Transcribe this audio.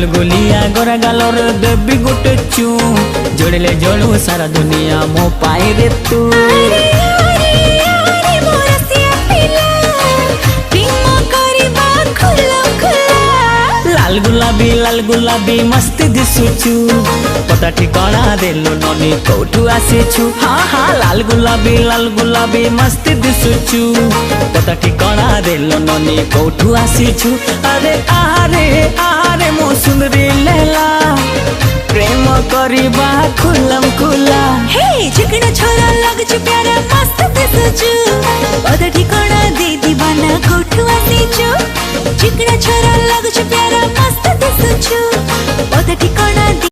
गुलगुलिया गोरा गालर देवी गोटे चू जोड़ले जोड़ू सारा दुनिया मो पाई रे तू। लाल गुलाबी मस्ती दिसुचु पता ठिकाना देलो ननी कोठू आसीछु। हाँ हाँ लाल गुलाबी मस्ती दिसुचु पता ठिकाना देलो ननी कोठू आसीछु। अरे आरे आरे मो सुंदरी लैला प्रेम करिबा खुलम खुला। हे चिकना छोरा लगछु प्यारा मस्त दिसुचु पता ठिकाना दे दीवाना कोठू आसीछु। चिकना छोरा लगछु प्यारा मस्त दिसुचु पता ठिकाना